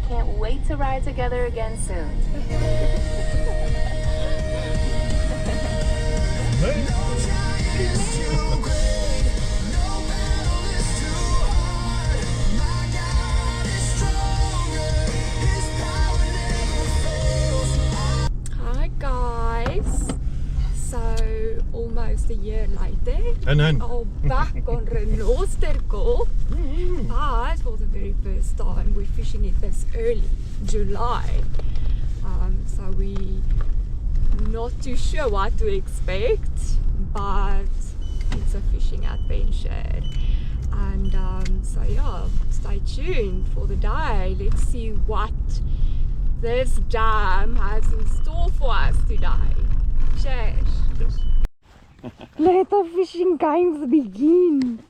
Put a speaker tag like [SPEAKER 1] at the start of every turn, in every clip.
[SPEAKER 1] Can't wait to ride together again soon.
[SPEAKER 2] Hi guys, so almost a year later,
[SPEAKER 3] En dan?
[SPEAKER 2] all back on Renosterkop, but for the very first time we're fishing it this early, July, so we not too sure what to expect, but it's a fishing adventure, and so yeah, stay tuned for the day. Let's see what this dam has in store for us today. Cheers.
[SPEAKER 3] Yes.
[SPEAKER 2] Let the fishing games begin.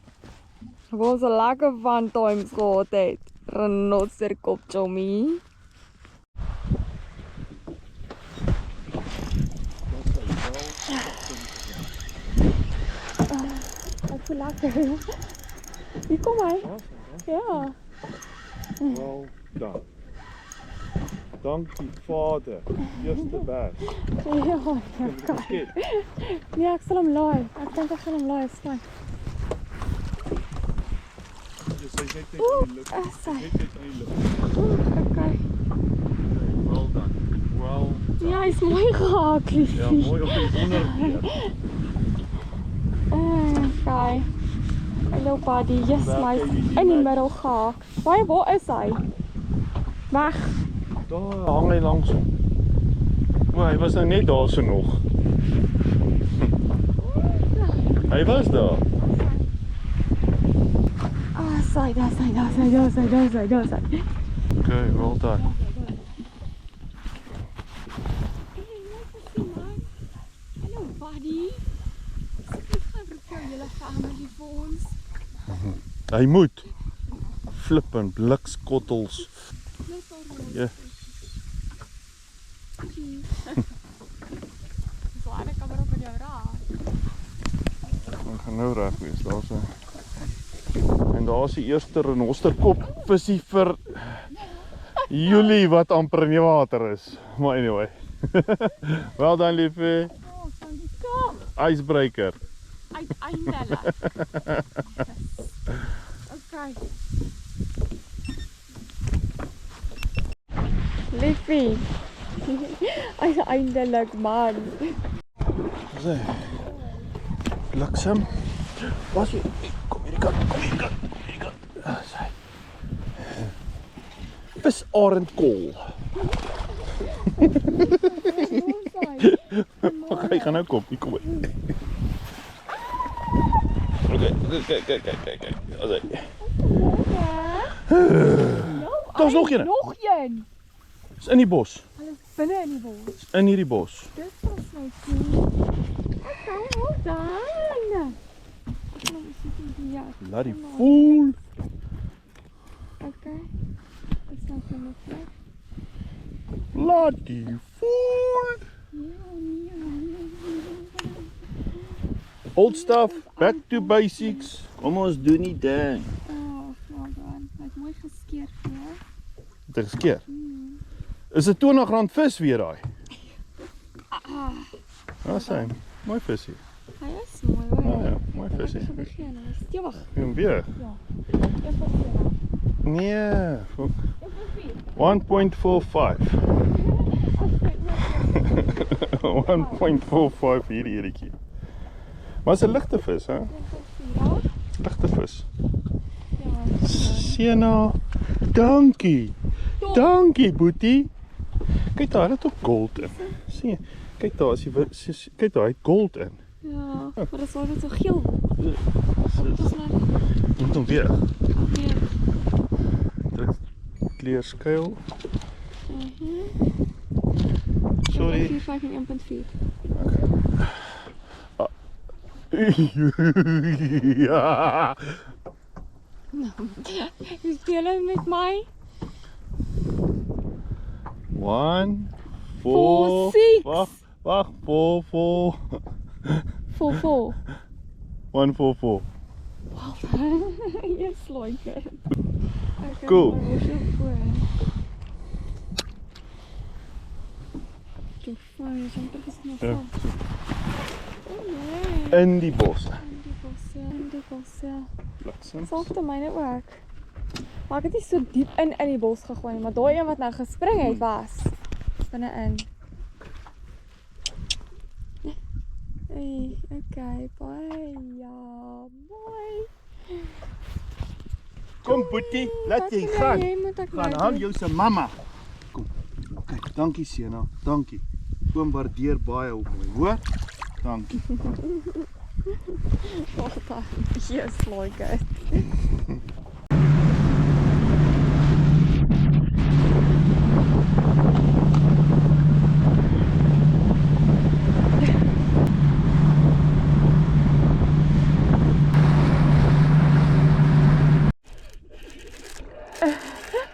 [SPEAKER 2] Was a lekker fun times gehad het. Renosterkop Chommy. Ek voel lekker. Hier kom hy. Ja.
[SPEAKER 3] Well done. Dankie Vader. Eerste best.
[SPEAKER 2] Ja, okay. Nee, ek sal hom laai. Ek dink ek gaan hom laai, staan. Okay.
[SPEAKER 3] Well done. Well done.
[SPEAKER 2] Ja, hy's mooi gehaak, liefie.
[SPEAKER 3] Ja, mooi op die onderkeer.
[SPEAKER 2] Okay. Hallo buddy, yes my in die middel gehaak. Waar is hy? Weg.
[SPEAKER 3] Daar hang hy langs hom. O, hy was nou net daar so nog. Hy was daar.
[SPEAKER 2] Ah, sy.
[SPEAKER 3] Okay, well done.
[SPEAKER 2] Hallo buddy. Ek gaan prepare julle family vir ons.
[SPEAKER 3] Hy moet. Flippend blikskottels. Ja.
[SPEAKER 2] So aan die kamera van jou raak.
[SPEAKER 3] Ons gaan nou reg wees, daar's 'n. En daar's die eerste renosterkop visie vir Julie wat amper in die water is. Maar anyway. Well done, liefie.
[SPEAKER 2] Oh, kom.
[SPEAKER 3] Icebreaker.
[SPEAKER 2] Uiteindelik. Okay. Liefie. Uiteindelik man.
[SPEAKER 3] Sê. Bliksem. Was jy? Kom hierdie kant. Sê. Visarendkool. Okay, gaan nou kom. Hier kom hy. Okay, kyk. Asai. Daar's nog een.
[SPEAKER 2] Nog een.
[SPEAKER 3] Is in die bos.
[SPEAKER 2] Hulle is binne in die bos.
[SPEAKER 3] In hierdie bos.
[SPEAKER 2] Dit was my cool. Okay, well done.
[SPEAKER 3] Laat die voel.
[SPEAKER 2] Okay. Dit's nou vir my.
[SPEAKER 3] Laat die voel. Old stuff, back to basics. Kom ons doen die ding.
[SPEAKER 2] Oh, well done. Hy het mooi geskeer vir jou.
[SPEAKER 3] Het hy geskeer? Is dit R20 vis weer daai? Ja, sien. Mooi visie.
[SPEAKER 2] Hy is mooi hoor.
[SPEAKER 3] Ja, mooi visie.
[SPEAKER 2] Ek begin, hy is stewig.
[SPEAKER 3] Hom weer.
[SPEAKER 2] Ja. Ek was
[SPEAKER 3] Nee, 1.45. 1.45 hierdie edetjie. Maar is 'n ligte vis, hè? Ligte vis.
[SPEAKER 2] Ja.
[SPEAKER 3] Siena, dankie. Dankie, boetie. Kyk daar, het ook gold in. Sien, kyk daar, as jy kyk daar, hy het gold in.
[SPEAKER 2] Ja, maar dat is wel net zo geel.
[SPEAKER 3] Moet hom weer.
[SPEAKER 2] Ja.
[SPEAKER 3] Druk clear scale. Sorry.
[SPEAKER 2] 4,5 en 1,4.
[SPEAKER 3] Ja.
[SPEAKER 2] Je spelen met mij?
[SPEAKER 3] 1,
[SPEAKER 2] 4, 6.
[SPEAKER 3] Wacht, 4, 4.
[SPEAKER 2] 4, 4.
[SPEAKER 3] 1, 4, 4.
[SPEAKER 2] Yes, like it.
[SPEAKER 3] Cool.
[SPEAKER 2] Maar jy jumper is nog
[SPEAKER 3] Ja.
[SPEAKER 2] vas. Nee.
[SPEAKER 3] In die bosse.
[SPEAKER 2] In die bosse.
[SPEAKER 3] Bliksem.
[SPEAKER 2] Selfde myne ook. Maar ek het nie so diep in die bos gegooi nie, maar daai een wat nou gespring het was binne-in. Hey, okay, bye. Ja, bye.
[SPEAKER 4] Kom Boetie, laat jy gaan.
[SPEAKER 2] Jy moet ek
[SPEAKER 4] Gaan haal jou se mamma. Kom. Kyk, dankie Sena, dankie. Oom waardeer baie op my, hoor? Dankie.
[SPEAKER 2] Wag daar. Yes, like it.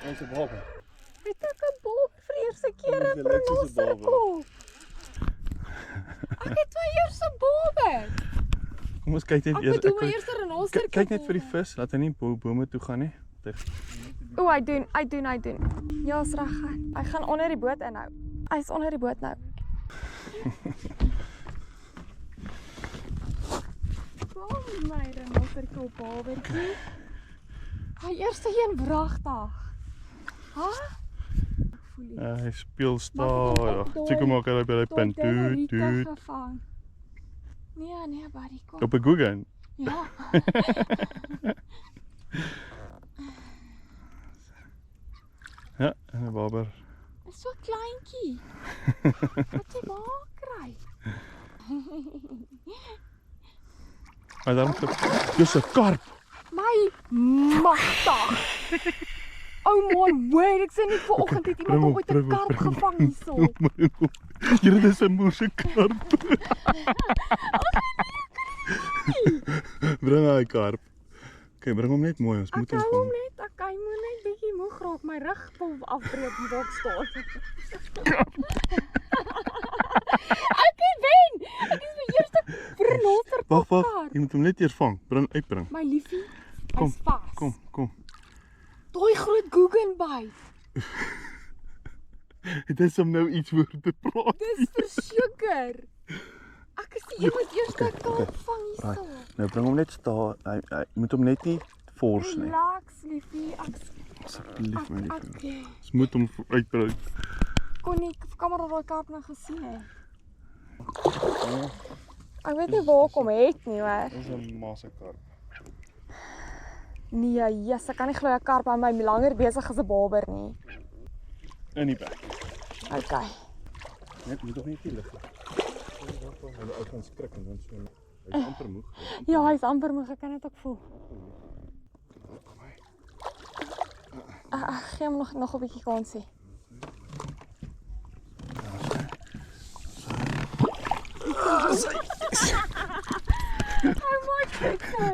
[SPEAKER 3] Ons is baba.
[SPEAKER 2] Het ek 'n bal vir die eerste keer
[SPEAKER 3] Dis
[SPEAKER 2] in
[SPEAKER 3] die lekkerste
[SPEAKER 2] Renosterkop. Ek het my eerste bober.
[SPEAKER 3] Kom ons kyk net
[SPEAKER 2] Ek
[SPEAKER 3] eers.
[SPEAKER 2] bedoel my eerste Renosterkop.
[SPEAKER 3] Kyk net vir die vis, laat hy nie bome toe gaan nie.
[SPEAKER 2] O, hy doen. Ja, is reg. Hy gaan onder die boot in nou. Hy's onder die boot nou. Kom my Renosterkop bobertjie. Hy eerste een wragtig. Ha?
[SPEAKER 3] Hy speel
[SPEAKER 2] Maar
[SPEAKER 3] stadig.
[SPEAKER 2] ek het
[SPEAKER 3] Kyk hoe maak hy by die punt.
[SPEAKER 2] Toe
[SPEAKER 3] Toe.
[SPEAKER 2] gevang. Nee, buddy, kom.
[SPEAKER 3] Op 'n Guggen.
[SPEAKER 2] Ja.
[SPEAKER 3] Ja, en 'n baber.
[SPEAKER 2] Is so kleintjie. Wat jy maak kry.
[SPEAKER 3] Maar dan dis 'n karp.
[SPEAKER 2] My magtig. Oh my word, ek sien nie vanoggend het
[SPEAKER 3] Bring
[SPEAKER 2] iemand
[SPEAKER 3] op,
[SPEAKER 2] ooit 'n
[SPEAKER 3] bring op,
[SPEAKER 2] karp
[SPEAKER 3] bring op.
[SPEAKER 2] gevang hierso.
[SPEAKER 3] Hier is 'n moerse karp. Bring hy karp. Okay, bring hom net mooi, ons moet
[SPEAKER 2] Ek
[SPEAKER 3] hom
[SPEAKER 2] hou hom
[SPEAKER 3] vang.
[SPEAKER 2] net, ek moet net bietjie moeg raak, my rug wil afbreek hier waar ek staan. Ek wen. Ek is my eerste vernoster
[SPEAKER 3] Wag,
[SPEAKER 2] karp.
[SPEAKER 3] jy moet hom net eers vang. Uitbring.
[SPEAKER 2] My liefie,
[SPEAKER 3] Kom,
[SPEAKER 2] hy's vas.
[SPEAKER 3] Kom.
[SPEAKER 2] Daai groot Guggenbite.
[SPEAKER 3] Dit is om nou iets oor te praat.
[SPEAKER 2] Dis verseker. Ek is die een wat eers my karp vang hierso.
[SPEAKER 3] Nou bring hom net staan. Hy moet hom net nie force nie.
[SPEAKER 2] Relax, liefie.
[SPEAKER 3] Asseblief my lief.
[SPEAKER 2] Ek
[SPEAKER 3] Ons moet hom uitbring.
[SPEAKER 2] kon nie kamera daai karp nou gesien het. Ek weet nie waar ek hom het nie, hoor.
[SPEAKER 3] Dis 'n massa karp.
[SPEAKER 2] Nee, yes, ek kan nie glo 'n karp aan my langer besig as 'n baber nie.
[SPEAKER 3] In die bek.
[SPEAKER 2] Okay.
[SPEAKER 3] Net moet tog net nie lig nie. Hulle ou gaan skrik en dan so. Hy's amper moeg.
[SPEAKER 2] Ja, hy's amper moeg, ek kan dit ook voel. Gee hom nog 'n bietjie kansie.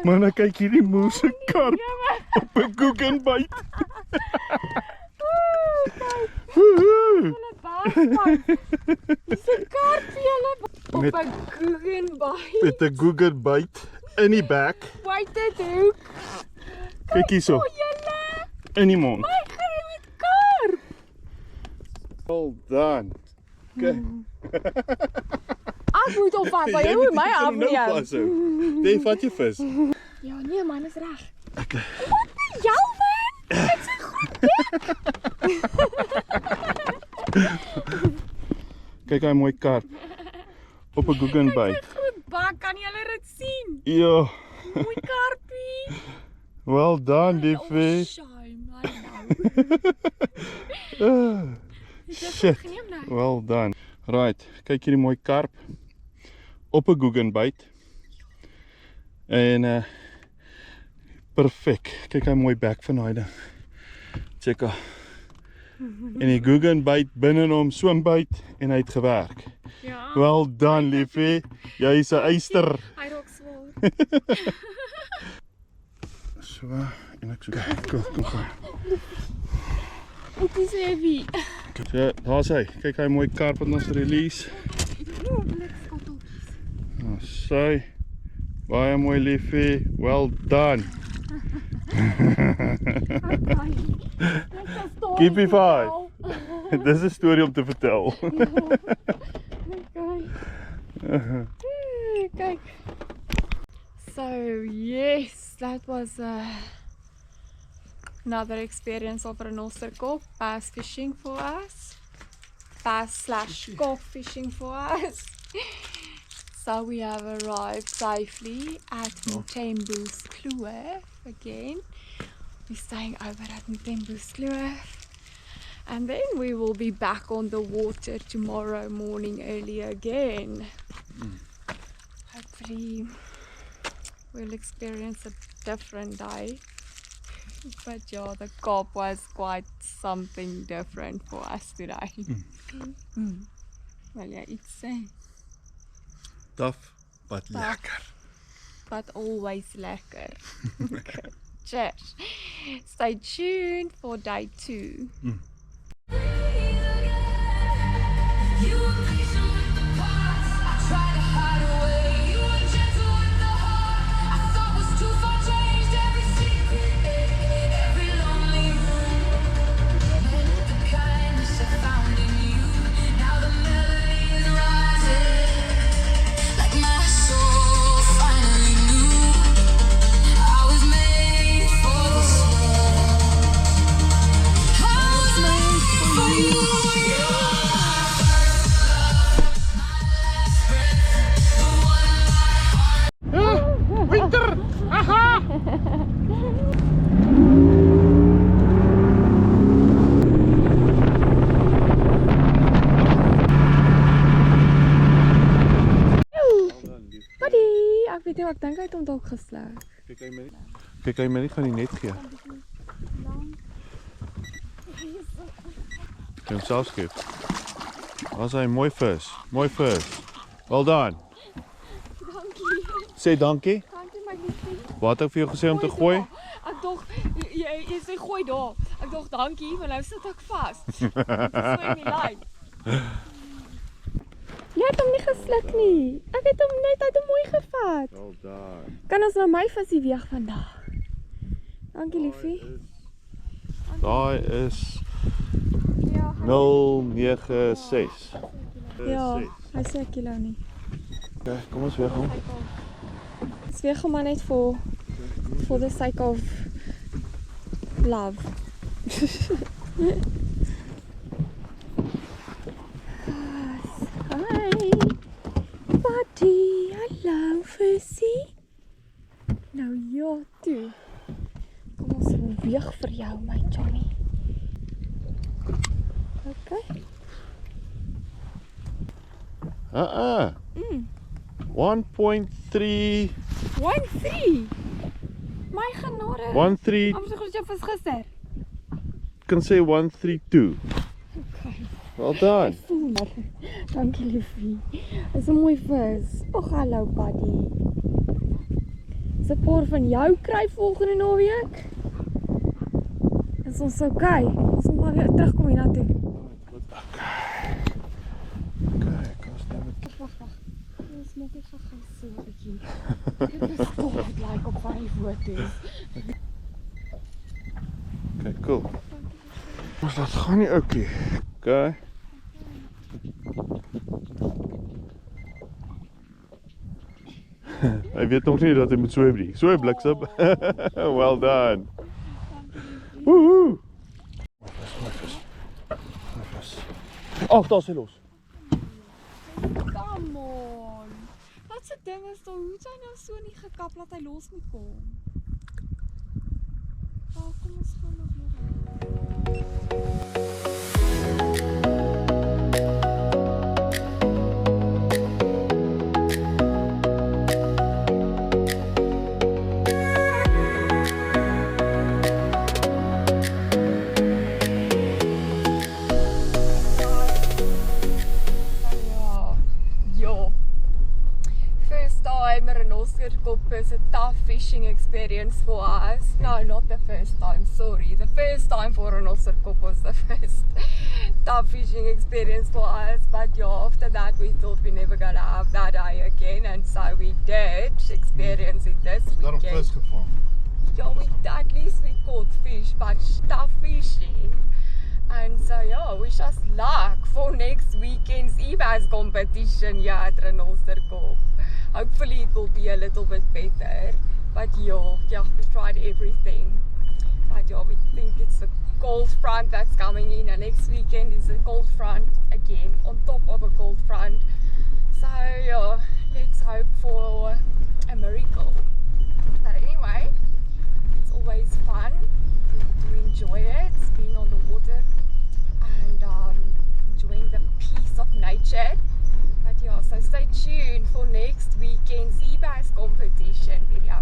[SPEAKER 3] Maar nou kyk hierdie moerse karp op 'n Guggenbite.
[SPEAKER 2] Dis 'n karp julle op
[SPEAKER 3] Met-
[SPEAKER 2] 'n Guggenbite.
[SPEAKER 3] Met 'n Guggenbite in die bek.
[SPEAKER 2] Wait dit hoek.
[SPEAKER 3] Kyk hierso.
[SPEAKER 2] O julle,
[SPEAKER 3] In die mond.
[SPEAKER 2] my gaan met karp.
[SPEAKER 3] Well done. Okay.
[SPEAKER 2] Ek moet hom vas, jy moet my afneem.
[SPEAKER 3] Jy vat jou vis.
[SPEAKER 2] Ja, nee man, is reg.
[SPEAKER 3] Okay.
[SPEAKER 2] Wat is jou man? Dit is 'n groot
[SPEAKER 3] Kyk hy mooi karp op 'n Guggenbite.
[SPEAKER 2] groot bak, kan julle dit sien?
[SPEAKER 3] Ja.
[SPEAKER 2] Mooi karpie.
[SPEAKER 3] Well done,
[SPEAKER 2] Oh,
[SPEAKER 3] liefie.
[SPEAKER 2] shame, I know.
[SPEAKER 3] Shit.
[SPEAKER 2] Geneem nou.
[SPEAKER 3] Well done. Right, kyk hierdie mooi karp op 'n Guggenbite. En perfek. Kyk hy mooi bek van daai ding. Check out. En die Guggenbite binne in hom swembyt en hy het gewerk.
[SPEAKER 2] Ja,
[SPEAKER 3] Well done, liefie. Jy's 'n eyster.
[SPEAKER 2] hy raak swaar.
[SPEAKER 3] So, en ek so kom.
[SPEAKER 2] Dit is heavy.
[SPEAKER 3] So, daar's hy. Kyk hy mooi karp wat ons release.
[SPEAKER 2] O, blikskotteltjies.
[SPEAKER 3] Nou, sy. Baie mooi, liefie. Well done. Keep it fine. Dis 'n storie om te vertel.
[SPEAKER 2] Kyk. So yes, that was another experience of renosterkop bass fishing for us. Bass/kop fishing for us. So we have arrived safely at Mthembu's Kloof again. We're staying over at Mthembu's Kloof. And then we will be back on the water tomorrow morning early again. Hopefully we'll experience a different day. But yeah, the Kaap was quite something different for us today. Wil jy iets sê?
[SPEAKER 3] Tough, but lekker.
[SPEAKER 2] But always lekker. Good. Cheers. Stay tuned for day 2. Ek dink hy het hom dalk geslag.
[SPEAKER 3] Kyk hy my nie gaan die net gee. Kan hom self skep. Was hy mooi vis. Mooi vis. Well done.
[SPEAKER 2] Dankie.
[SPEAKER 3] Sê dankie.
[SPEAKER 2] Dankie my liefie.
[SPEAKER 3] Wat het ek vir jou gesê om te gooi?
[SPEAKER 2] Ek dog jy sê gooi daar. Ek dog dankie, want nou sit ek vas. Dis so in die lyn. Jy het hom nie gesluk nie. Ek het hom net uit hom mooi gevat.
[SPEAKER 3] Well done.
[SPEAKER 2] Kan ons nou my visie weeg vandag? Dankie liefie.
[SPEAKER 3] Daai is
[SPEAKER 2] Ja,
[SPEAKER 3] 096.
[SPEAKER 2] ja, hy sê 'n kilo nie.
[SPEAKER 3] Okay, kom ons weeg hom.
[SPEAKER 2] Ons weeg hom maar net for the sake of love. Hi, buddy, hallo visie. Nou ja, toe. Kom ons weeg vir jou, my Johnny. Okay.
[SPEAKER 3] 1.3
[SPEAKER 2] 1.3. My genade.
[SPEAKER 3] 1.3
[SPEAKER 2] Ons het jou vis gister.
[SPEAKER 3] kan sê 132.
[SPEAKER 2] Okay.
[SPEAKER 3] Well done.
[SPEAKER 2] Dankie liefie. Dis 'n mooi vis. Och, hallo buddy. Dis 'n paar van jou kry volgende naweek. Is ons okay? Ons moet maar weer terugkom hiernatoe.
[SPEAKER 3] Okay, kom ons neem dit.
[SPEAKER 2] Wag. Ons moet net gou so 'n bietjie. Dit is toch like op 5 foto's.
[SPEAKER 3] Okay, cool. Maar dat gaan nie oukie. Okay. Hy weet nog nie dat hy moet swem nie. Swem bliksem. Well done. Woehoe. Ag, daar is hy los.
[SPEAKER 2] Come on. Wat se ding is daar? Hoe het hy nou so nie gekap dat hy los moet kom? Kom ons gaan nog weer. Renosterkop is a tough fishing experience for us. No, not the first time, sorry. The first time for Renosterkop was the first tough fishing experience for us. But yeah, after that we thought we're never gonna have that day again. And so we did experience it this
[SPEAKER 4] Daarom
[SPEAKER 2] weekend.
[SPEAKER 4] vis gevang.
[SPEAKER 2] Yeah, at least we caught fish, but tough fishing. And so yeah, wish us luck for next weekend's eBass competition here at Renosterkop. Hopefully it will be a little bit better. But yeah, we tried everything. But yeah, we think it's a cold front that's coming in, and next weekend is a cold front again on top of a cold front. So yeah, let's hope for a miracle. But anyway, it's always fun to enjoy it, being on the water and enjoying the peace of nature. But yeah, so stay tuned for next weekend's eBass competition video.